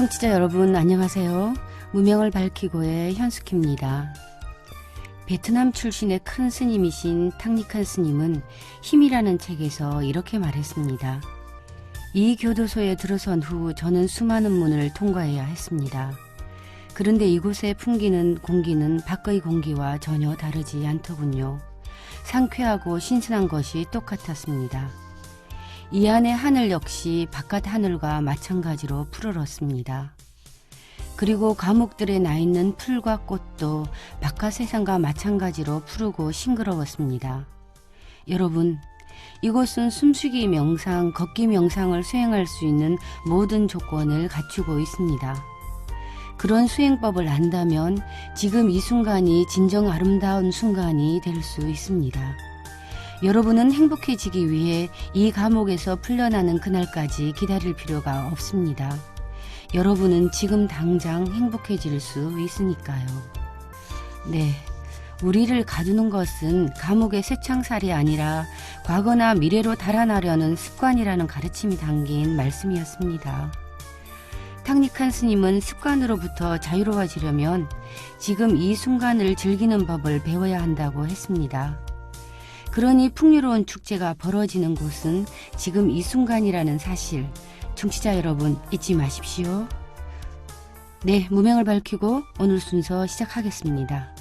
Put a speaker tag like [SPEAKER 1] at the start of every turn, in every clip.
[SPEAKER 1] 청취자 여러분 안녕하세요. 무명을 밝히고의 현숙희입니다. 베트남 출신의 큰 스님이신 탕리칸 스님은 힘이라는 책에서 이렇게 말했습니다. 이 교도소에 들어선 후 저는 수많은 문을 통과해야 했습니다. 그런데 이곳의 풍기는 공기는 밖의 공기와 전혀 다르지 않더군요. 상쾌하고 신선한 것이 똑같았습니다. 이 안의 하늘 역시 바깥 하늘과 마찬가지로 푸르렀습니다. 그리고 감옥들에 나 있는 풀과 꽃도 바깥 세상과 마찬가지로 푸르고 싱그러웠습니다. 여러분, 이곳은 숨쉬기 명상, 걷기 명상을 수행할 수 있는 모든 조건을 갖추고 있습니다. 그런 수행법을 안다면 지금 이 순간이 진정 아름다운 순간이 될 수 있습니다. 여러분은 행복해지기 위해 이 감옥에서 풀려나는 그날까지 기다릴 필요가 없습니다. 여러분은 지금 당장 행복해질 수 있으니까요. 네, 우리를 가두는 것은 감옥의 쇠창살이 아니라 과거나 미래로 달아나려는 습관이라는 가르침이 담긴 말씀이었습니다. 탕리칸 스님은 습관으로부터 자유로워지려면 지금 이 순간을 즐기는 법을 배워야 한다고 했습니다. 그러니 풍요로운 축제가 벌어지는 곳은 지금 이 순간이라는 사실, 청취자 여러분 잊지 마십시오. 네, 무명을 밝히고 오늘 순서 시작하겠습니다.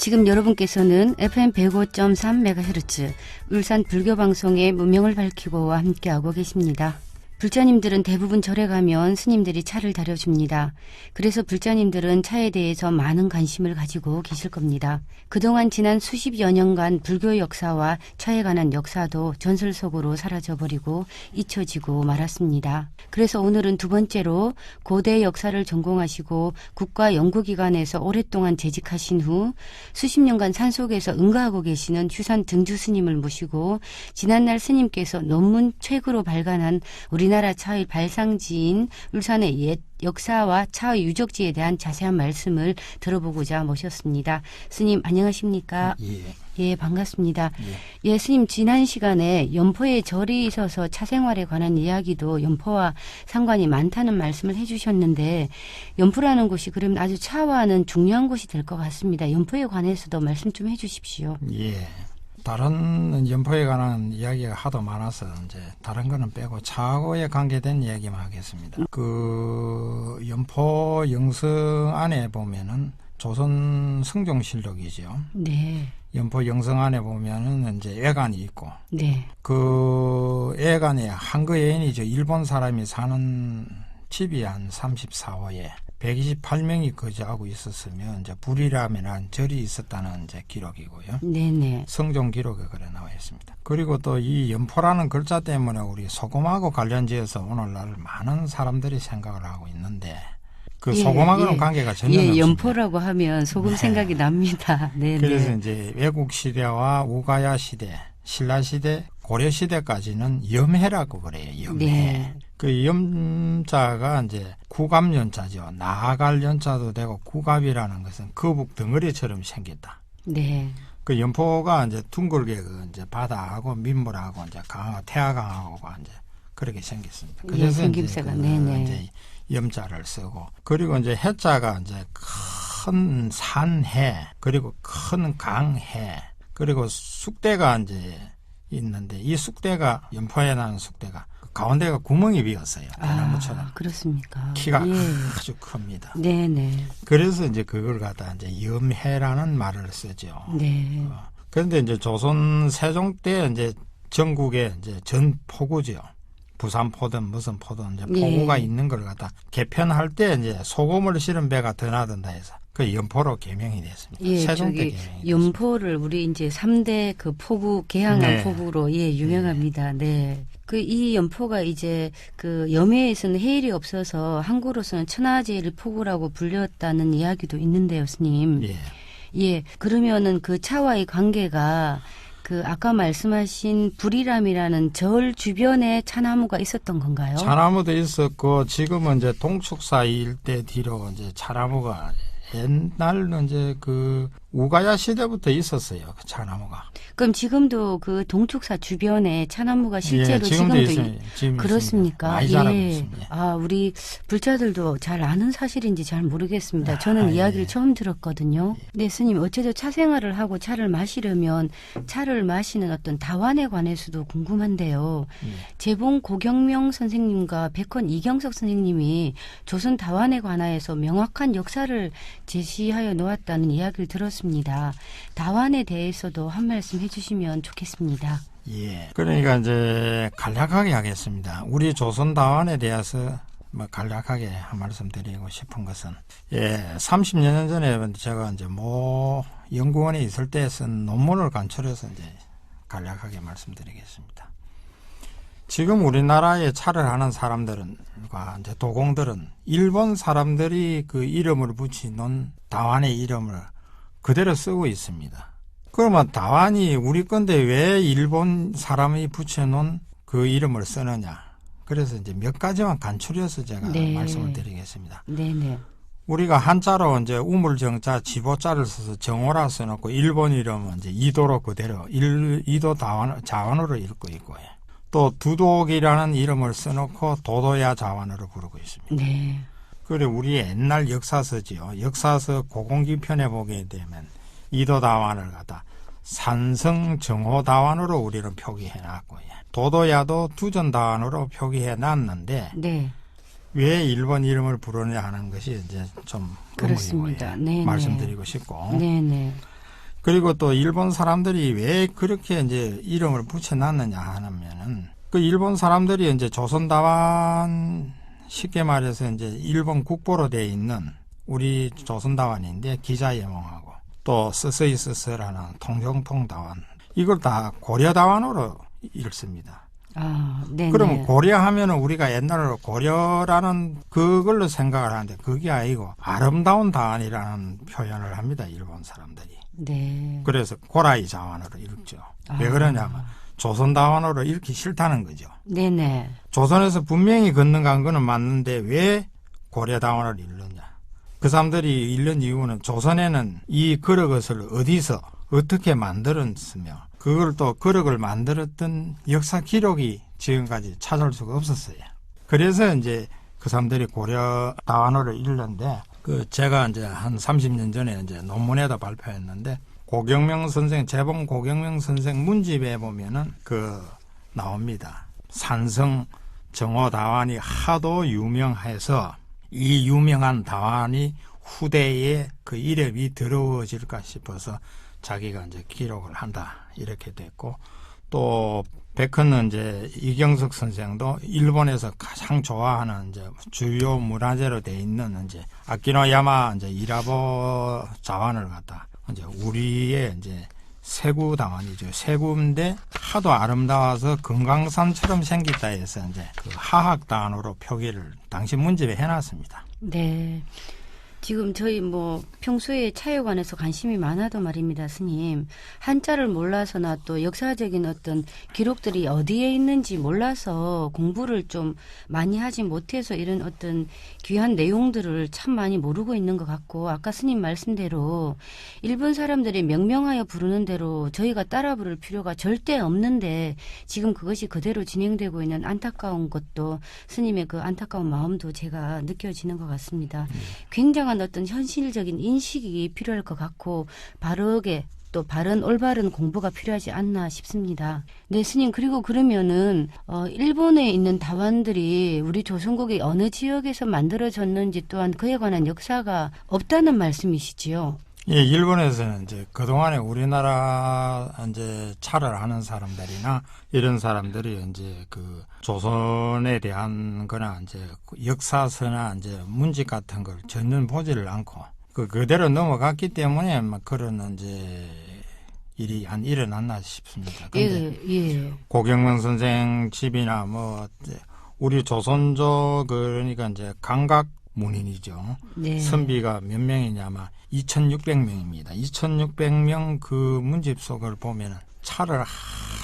[SPEAKER 1] 지금 여러분께서는 FM 105.3MHz 울산 불교방송의 무명을 밝히고와 함께하고 계십니다. 불자님들은 대부분 절에 가면 스님들이 차를 다려줍니다. 그래서 불자님들은 차에 대해서 많은 관심을 가지고 계실 겁니다. 그동안 지난 수십여 년간 불교 역사와 차에 관한 역사도 전설 속으로 사라져버리고 잊혀지고 말았습니다. 그래서 오늘은 두 번째로 고대 역사를 전공하시고 국가연구기관에서 오랫동안 재직하신 후 수십 년간 산속에서 응가하고 계시는 휴산 등주 스님을 모시고 지난날 스님께서 논문 책으로 발간한 우리나라 차의 발상지인 울산의 옛 역사와 차의 유적지에 대한 자세한 말씀을 들어보고자 모셨습니다. 스님 안녕하십니까? 예, 반갑습니다. 예, 스님 지난 시간에 연포에 절이 있어서 차 생활에 관한 이야기도 연포와 상관이 많다는 말씀을 해주셨는데 연포라는 곳이 그러면 아주 차와는 중요한 곳이 될 것 같습니다. 연포에 관해서도 말씀 좀 해주십시오.
[SPEAKER 2] 예. 다른 연포에 관한 이야기가 하도 많아서 이제 다른 거는 빼고 차하고에 관계된 이야기만 하겠습니다. 그 연포 영성 안에 보면은 조선 성종실록이죠.
[SPEAKER 1] 네.
[SPEAKER 2] 연포 영성 안에 보면은 이제 애관이 있고,
[SPEAKER 1] 네.
[SPEAKER 2] 그 애관에 한거예인이죠. 일본 사람이 사는 집이 한 34호에 128명이 거주하고 있었으면 이제 불이라면 절이 있었다는 이제 기록이고요.
[SPEAKER 1] 네네.
[SPEAKER 2] 성종 기록에 그래 나와 있습니다. 그리고 또 이 연포라는 글자 때문에 우리 소금하고 관련지어서 오늘날 많은 사람들이 생각을 하고 있는데 그 소금하고는 관계가 전혀 없습니다.
[SPEAKER 1] 연포라고 하면 소금 생각이 납니다. 네네.
[SPEAKER 2] 그래서 이제 외국 시대와 우가야 시대, 신라 시대, 고려 시대까지는 염해라고 그래요. 염해.
[SPEAKER 1] 네.
[SPEAKER 2] 그 염자가 이제 구갑 연자죠. 나아갈 연자도 되고 구갑이라는 것은 거북 덩어리처럼 생겼다.
[SPEAKER 1] 네.
[SPEAKER 2] 그 연포가 이제 둥글게 그 이제 바다하고 민물하고 이제 강하고 태화강하고 이제 그렇게 생겼습니다. 그래서
[SPEAKER 1] 생김새가
[SPEAKER 2] 이제 염자를 쓰고 그리고 이제 해자가 이제 큰 산해 그리고 큰 강해 그리고 쑥대가 이제 있는데 이 쑥대가 연포에 나는 쑥대가 가운데가 구멍이 비었어요. 대나무처럼.
[SPEAKER 1] 그렇습니까?
[SPEAKER 2] 키가 아주 큽니다.
[SPEAKER 1] 네네.
[SPEAKER 2] 그래서 이제 그걸 갖다 이제 염해라는 말을 쓰죠.
[SPEAKER 1] 네.
[SPEAKER 2] 그런데 이제 조선 세종 때 이제 전국에 이제 전포구죠. 부산포든 무슨 포든 이제 포구가 있는 걸 갖다 개편할 때 이제 소금을 실은 배가 더 나든다 해서 그 연포로 개명이 됐습니다.
[SPEAKER 1] 예,
[SPEAKER 2] 세종 때 개명이
[SPEAKER 1] 연포를 됐습니다. 우리 이제 3대 그 포구 개항한 포구로 유명합니다. 네. 그 이 연포가 이제 그 염해에서는 해일이 없어서 항구로서는 천하제일 포구라고 불렸다는 이야기도 있는데요, 스님.
[SPEAKER 2] 예.
[SPEAKER 1] 예. 그러면은 그 차와의 관계가 그 아까 말씀하신 불이람이라는 절 주변에 차나무가 있었던 건가요?
[SPEAKER 2] 차나무도 있었고 지금은 이제 동축사 일대 뒤로 이제 차나무가 옛날은 이제 그 우가야 시대부터 있었어요. 그 차나무가.
[SPEAKER 1] 그럼 지금도 그 동축사 주변에 차나무가
[SPEAKER 2] 예,
[SPEAKER 1] 실제로
[SPEAKER 2] 지금도
[SPEAKER 1] 지금도
[SPEAKER 2] 있어요. 지금
[SPEAKER 1] 그렇습니까?
[SPEAKER 2] 많이 자라고 있습니다.
[SPEAKER 1] 아, 우리 불자들도 잘 아는 사실인지 잘 모르겠습니다. 저는 이야기를
[SPEAKER 2] 예.
[SPEAKER 1] 처음 들었거든요. 네, 스님, 어째도 차 생활을 하고 차를 마시려면 차를 마시는 어떤 다완에 관해서도 궁금한데요.
[SPEAKER 2] 예.
[SPEAKER 1] 재봉 고경명 선생님과 백헌 이경석 선생님이 조선 다완에 관하여서 명확한 역사를 제시하여 놓았다는 이야기를 들었습니다. 다완에 대해서도 한 말씀 해주시면 좋겠습니다.
[SPEAKER 2] 예. 그러니까 이제 간략하게 하겠습니다. 우리 조선 다원에 대해서 뭐 간략하게 한 말씀 드리고 싶은 것은 30여 년 전에 제가 이제 모 연구원에 있을 때 쓴 논문을 간추려서 이제 간략하게 말씀드리겠습니다. 지금 우리나라에 차를 하는 사람들과 이제 도공들은 일본 사람들이 그 이름을 붙이는 다완의 이름을 그대로 쓰고 있습니다. 그러면 다완이 우리 건데 왜 일본 사람이 붙여놓은 그 이름을 쓰느냐. 그래서 이제 몇 가지만 간추려서 제가
[SPEAKER 1] 네.
[SPEAKER 2] 말씀을 드리겠습니다.
[SPEAKER 1] 네네.
[SPEAKER 2] 우리가 한자로 이제 우물정자, 지보자를 써서 정오라 써놓고 일본 이름은 이제 이도로 그대로 이도 자원으로 읽고 있고요. 또 두독이라는 이름을 써놓고 도도야 자원으로 부르고 있습니다.
[SPEAKER 1] 네.
[SPEAKER 2] 그리고 우리 옛날 역사서지요. 역사서 고공기편에 보게 되면 이도다완을 갖다 산성정호다완으로 우리는 표기해놨고요. 도도야도 두전다완으로 표기해놨는데
[SPEAKER 1] 네.
[SPEAKER 2] 왜 일본 이름을 부르냐 하는 것이 이제 좀
[SPEAKER 1] 그렇습니다. 네네.
[SPEAKER 2] 말씀드리고 싶고.
[SPEAKER 1] 네네.
[SPEAKER 2] 그리고 또 일본 사람들이 왜 그렇게 이제 이름을 붙여놨느냐 하면은 그 일본 사람들이 이제 조선다완 쉽게 말해서 이제 일본 국보로 되어 있는 우리 조선다완인데 기자예몽하고 또 스스이스스라는 통정통다완 이걸 다 고려다완으로 읽습니다.
[SPEAKER 1] 아, 네.
[SPEAKER 2] 그러면 고려하면은 우리가 옛날로 고려라는 그걸로 생각을 하는데 그게 아니고 아름다운 다완이라는 표현을 합니다. 일본 사람들이.
[SPEAKER 1] 네.
[SPEAKER 2] 그래서 고라이 자완으로 읽죠. 왜
[SPEAKER 1] 아.
[SPEAKER 2] 그러냐면 조선 다완으로 읽기 싫다는 거죠.
[SPEAKER 1] 네네.
[SPEAKER 2] 조선에서 분명히 건너간 거는 맞는데 왜 고려 다완을 읽느냐. 그 사람들이 읽는 이유는 조선에는 이 그릇을 어디서 어떻게 만들었으며 그걸 또 그릇을 만들었던 역사 기록이 지금까지 찾을 수가 없었어요. 그래서 이제 그 사람들이 고려 다완어를 읽는데 그 제가 이제 한 30년 전에 이제 논문에다 발표했는데 고경명 선생 재봉 고경명 선생 문집에 보면은 그 나옵니다. 산성 정호 다완이 하도 유명해서 이 유명한 다완이 후대에 그 이름이 더러워질까 싶어서 자기가 이제 기록을 한다 이렇게 됐고 또 백헌은 이제 이경석 선생도 일본에서 가장 좋아하는 이제 주요 문화재로 돼 있는 이제 아키노야마 이제 이라보 자완을 갖다 이제 우리의 이제 세구 다완이죠. 세구인데 하도 아름다워서 금강산처럼 생겼다 해서 이제 그 하학 다완으로 표기를 당시 문집에 해놨습니다.
[SPEAKER 1] 네. 지금 저희 뭐 평소에 차에 관해서 관심이 많아도 말입니다, 스님. 한자를 몰라서나 또 역사적인 어떤 기록들이 어디에 있는지 몰라서 공부를 좀 많이 하지 못해서 이런 어떤 귀한 내용들을 참 많이 모르고 있는 것 같고 아까 스님 말씀대로 일본 사람들이 명명하여 부르는 대로 저희가 따라 부를 필요가 절대 없는데 지금 그것이 그대로 진행되고 있는 안타까운 것도 스님의 그 안타까운 마음도 제가 느껴지는 것 같습니다. 굉장한 어떤 현실적인 인식이 필요할 것 같고 바르게 또 바른 올바른 공부가 필요하지 않나 싶습니다. 네, 스님. 그리고 그러면은 일본에 있는 다완들이 우리 조선국의 어느 지역에서 만들어졌는지 또한 그에 관한 역사가 없다는 말씀이시지요?
[SPEAKER 2] 예, 일본에서는 이제 그동안에 우리나라 이제 차를 하는 사람들이나 이런 사람들이 이제 그 조선에 대한 거나 이제 역사서나 이제 문집 같은 걸 전혀 보지를 않고 그대로 넘어갔기 때문에 막 그런 이제 일이 일어났나 싶습니다. 근데
[SPEAKER 1] 예.
[SPEAKER 2] 고경명 선생 집이나 뭐 우리 조선족 그러니까 이제 강각 문인이죠.
[SPEAKER 1] 네.
[SPEAKER 2] 선비가 몇 명이냐면 2,600명입니다. 2,600명 그 문집 속을 보면은 차를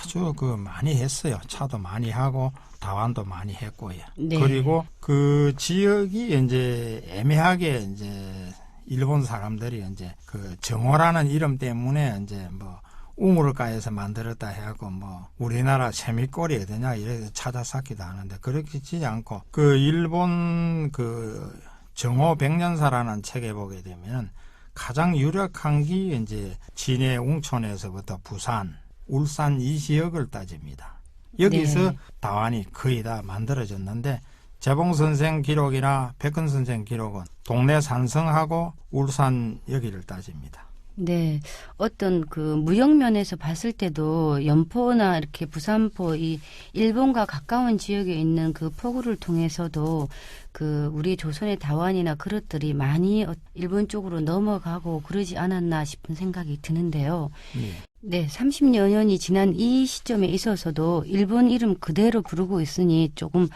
[SPEAKER 2] 아주 많이 했어요. 차도 많이 하고 다완도 많이 했고요.
[SPEAKER 1] 네.
[SPEAKER 2] 그리고 그 지역이 이제 애매하게 이제 일본 사람들이 이제 그 정오라는 이름 때문에 이제 뭐 우물가에서 만들었다 해갖고 뭐 우리나라 세미골이 어디냐 이래서 찾아쌓기도 하는데 그렇지 않고 그 일본 그 정오 백년사라는 책에 보게 되면 가장 유력한 게 이제 진해 웅촌에서부터 부산, 울산 이 지역을 따집니다. 여기서
[SPEAKER 1] 네.
[SPEAKER 2] 다완이 거의 다 만들어졌는데 재봉 선생 기록이나 백근 선생 기록은 동네 산성하고 울산 여기를 따집니다.
[SPEAKER 1] 네, 어떤 그 무역면에서 봤을 때도 연포나 이렇게 부산포 이 일본과 가까운 지역에 있는 그 포구를 통해서도 그 우리 조선의 다완이나 그릇들이 많이 일본 쪽으로 넘어가고 그러지 않았나 싶은 생각이 드는데요.
[SPEAKER 2] 예.
[SPEAKER 1] 네, 30여 년이 지난 이 시점에 있어서도 일본 이름 그대로 부르고 있으니 조금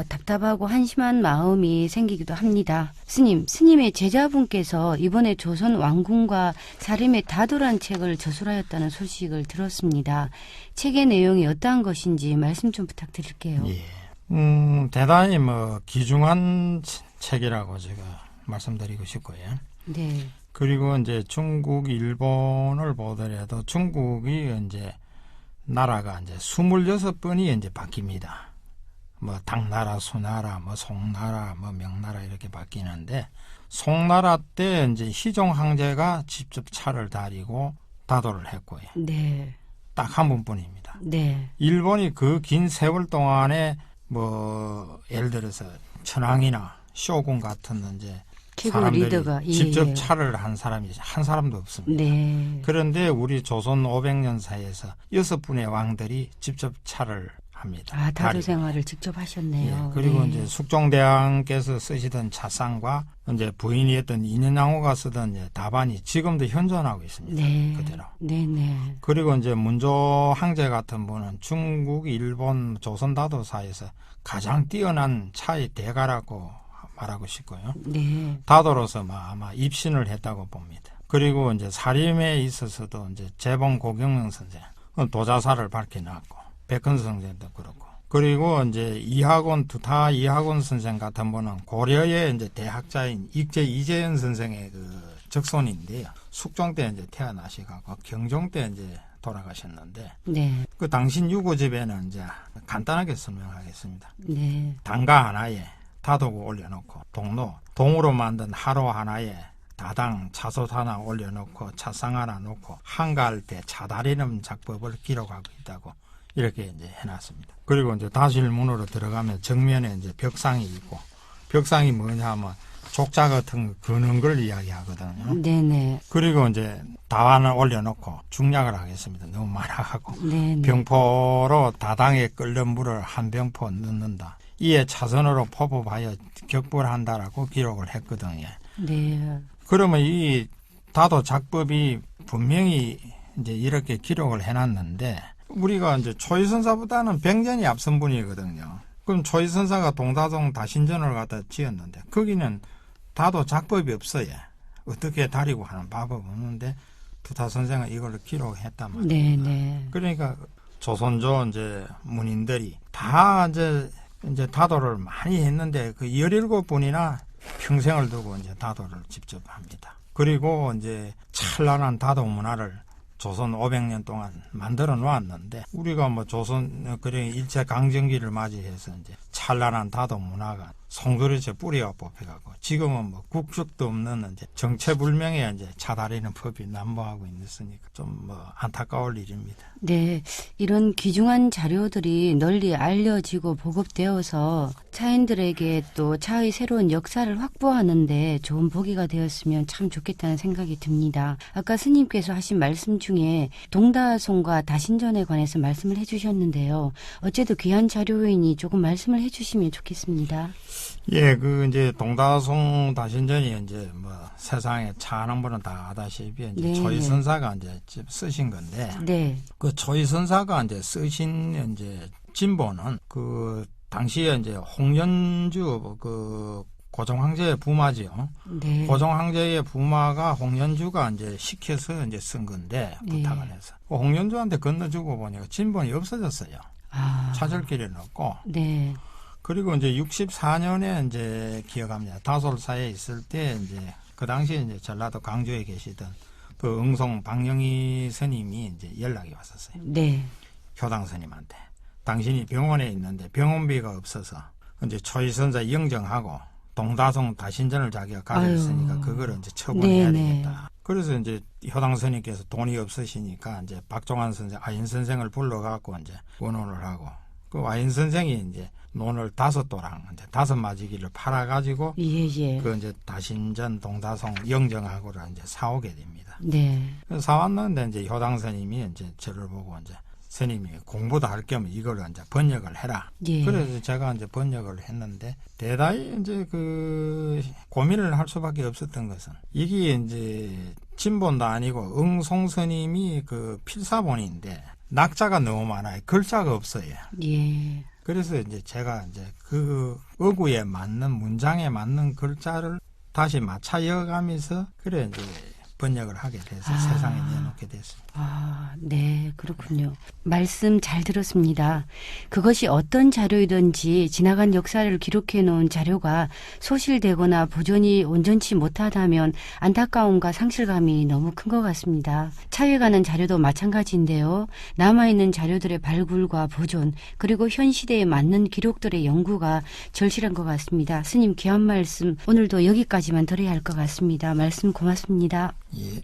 [SPEAKER 1] 답답하고 한심한 마음이 생기기도 합니다. 스님의 제자분께서 이번에 조선 왕궁과 사림의 다도란 책을 저술하였다는 소식을 들었습니다. 책의 내용이 어떠한 것인지 말씀 좀 부탁드릴게요.
[SPEAKER 2] 예. 대단히 뭐 귀중한 책이라고 제가 말씀드리고 싶고요.
[SPEAKER 1] 네,
[SPEAKER 2] 그리고 이제 중국, 일본을 보더라도 중국이 이제 나라가 이제 26번이 이제 바뀝니다. 뭐 당나라, 수나라, 뭐 송나라, 뭐 명나라 이렇게 바뀌는데 송나라 때 이제 희종 황제가 직접 차를 다리고 다도를 했고요.
[SPEAKER 1] 네,
[SPEAKER 2] 딱 한 번뿐입니다.
[SPEAKER 1] 네,
[SPEAKER 2] 일본이 그 긴 세월 동안에 뭐 예를 들어서 천황이나 쇼군 같은 이제
[SPEAKER 1] 최고
[SPEAKER 2] 사람들이
[SPEAKER 1] 리더가
[SPEAKER 2] 직접
[SPEAKER 1] 예.
[SPEAKER 2] 차를 한 사람이 한 사람도 없습니다.
[SPEAKER 1] 네,
[SPEAKER 2] 그런데 우리 조선 500년 사이에서 6분의 왕들이 직접 차를 합니다.
[SPEAKER 1] 아, 다도
[SPEAKER 2] 다리고.
[SPEAKER 1] 생활을 직접 하셨네요.
[SPEAKER 2] 예, 그리고
[SPEAKER 1] 네.
[SPEAKER 2] 이제 숙종대왕께서 쓰시던 차상과 이제 부인이었던 인현왕후가 쓰던 이제 다반이 지금도 현존하고 있습니다.
[SPEAKER 1] 네,
[SPEAKER 2] 그대로.
[SPEAKER 1] 네, 네,
[SPEAKER 2] 그리고 이제 문조 황제 같은 분은 중국, 일본, 조선 다도 사이에서 가장 뛰어난 차의 대가라고 말하고 싶고요.
[SPEAKER 1] 네,
[SPEAKER 2] 다도로서 아마 입신을 했다고 봅니다. 그리고 이제 사림에 있어서도 이제 재봉 고경명 선생 도자사를 밝혀놨고 백근 선생도 그렇고 그리고 이제 두타 이학원 선생 같은 분은 고려의 이제 대학자인 익제 이재현 선생의 그 적손인데요. 숙종 때 이제 태어나시고 경종 때 이제 돌아가셨는데
[SPEAKER 1] 네,
[SPEAKER 2] 그 당신 유고집에는 이제 간단하게 설명하겠습니다.
[SPEAKER 1] 네,
[SPEAKER 2] 단가 하나에 다도구 올려놓고 동으로 만든 하로 하나에 다당 차솥 하나 올려놓고 차상 하나 놓고 한가할 때 차다리는 작법을 기록하고 있다고 이렇게 이제 해놨습니다. 그리고 이제 다실문으로 들어가면 정면에 이제 벽상이 있고 벽상이 뭐냐 하면 족자 같은 그는 걸 이야기하거든요.
[SPEAKER 1] 네, 네,
[SPEAKER 2] 그리고 이제 다완을 올려놓고 중약을 하겠습니다. 너무 많아가고
[SPEAKER 1] 네, 네.
[SPEAKER 2] 병포로 다당에 끓는 물을 한 병포 넣는다. 이에 차선으로 포법하여 격불한다라고 기록을 했거든요.
[SPEAKER 1] 네.
[SPEAKER 2] 그러면 이 다도 작법이 분명히 이제 이렇게 기록을 해놨는데 우리가 이제 초이선사보다는 100년이 앞선 분이거든요. 그럼 초이선사가 동다동 다신전을 갖다 지었는데 거기는 다도 작법이 없어요. 어떻게 다리고 하는 방법 없는데 두타 선생은 이걸 기록했단 말이에요.
[SPEAKER 1] 네, 네.
[SPEAKER 2] 그러니까 조선조 이제 문인들이 다 이제 다도를 많이 했는데 그 17분이나 평생을 두고 이제 다도를 직접 합니다. 그리고 이제 찬란한 다도 문화를 조선 500년 동안 만들어 놓았는데 우리가 뭐 조선 그래 일제 강점기를 맞이해서 이제 찬란한 다도 문화가 송두리째 뿌리가 뽑혀가고 지금은 뭐 국적도 없는 이제 정체불명의 이제 차다리는 법이 난무하고 있으니까 좀 뭐 안타까울 일입니다.
[SPEAKER 1] 네, 이런 귀중한 자료들이 널리 알려지고 보급되어서 차인들에게 또 차의 새로운 역사를 확보하는데 좋은 보기가 되었으면 참 좋겠다는 생각이 듭니다. 아까 스님께서 하신 말씀 중에 동다송과 다신전에 관해서 말씀을 해주셨는데요. 어째도 귀한 자료이니 조금 말씀을 해주시면 좋겠습니다.
[SPEAKER 2] 예, 그 이제 동다송 다신전이 이제 뭐 세상에 차 하는 분은 다 아다시피 이제
[SPEAKER 1] 네,
[SPEAKER 2] 초이선사가 이제 쓰신 건데
[SPEAKER 1] 네,
[SPEAKER 2] 그 초이선사가 이제 쓰신 이제 진보는 그 당시에 이제 홍연주 그 고종 황제의 부마지요.
[SPEAKER 1] 네.
[SPEAKER 2] 고종 황제의 부마가 홍연주가 이제 시켜서 이제 쓴 건데
[SPEAKER 1] 네.
[SPEAKER 2] 부탁을 해서 그 홍연주한테 건너주고 보니까 진본이 없어졌어요.
[SPEAKER 1] 아.
[SPEAKER 2] 찾을 길이 없고.
[SPEAKER 1] 네.
[SPEAKER 2] 그리고 이제 64년에 이제 기억합니다. 다솔사에 있을 때 이제 그 당시에 이제 전라도 강주에 계시던 그 응송 방영희 스님이 이제 연락이 왔었어요.
[SPEAKER 1] 네.
[SPEAKER 2] 효당 스님한테. 당신이 병원에 있는데 병원비가 없어서 이제 초이선자 영정하고 동다송 다신전을 자기가 가졌으니까
[SPEAKER 1] 아유.
[SPEAKER 2] 그거를 이제 처분해야
[SPEAKER 1] 네네.
[SPEAKER 2] 되겠다. 그래서 이제 효당 스님께서 돈이 없으시니까 이제 박종환 선생, 아인 선생을 불러갖고 이제 원혼을 하고 그 아인 선생이 이제 논을 5도랑 이제 5마지기를 팔아가지고
[SPEAKER 1] 예.
[SPEAKER 2] 그 이제 다신전 동다송 영정하고를 이제 사오게 됩니다.
[SPEAKER 1] 네.
[SPEAKER 2] 그래서 사왔는데 이제 효당 스님이 이제 저를 보고 이제 스님이 공부도 할 겸 이걸 이제 번역을 해라.
[SPEAKER 1] 예.
[SPEAKER 2] 그래서 제가 이제 번역을 했는데 대단히 이제 그 고민을 할 수밖에 없었던 것은 이게 이제 진본도 아니고 응송 스님이 그 필사본인데 낙자가 너무 많아요. 글자가 없어요.
[SPEAKER 1] 예.
[SPEAKER 2] 그래서 이제 제가 이제 그 어구에 맞는 문장에 맞는 글자를 다시 맞춰가면서 그래 이제 번역을 하게 돼서
[SPEAKER 1] 아.
[SPEAKER 2] 세상에 내놓게 됐습니다.
[SPEAKER 1] 아, 네, 그렇군요. 말씀 잘 들었습니다. 그것이 어떤 자료이든지 지나간 역사를 기록해 놓은 자료가 소실되거나 보존이 온전치 못하다면 안타까움과 상실감이 너무 큰 것 같습니다. 차여가는 자료도 마찬가지인데요. 남아있는 자료들의 발굴과 보존, 그리고 현 시대에 맞는 기록들의 연구가 절실한 것 같습니다. 스님 귀한 말씀, 오늘도 여기까지만 들어야 할 것 같습니다. 말씀 고맙습니다.
[SPEAKER 2] 예.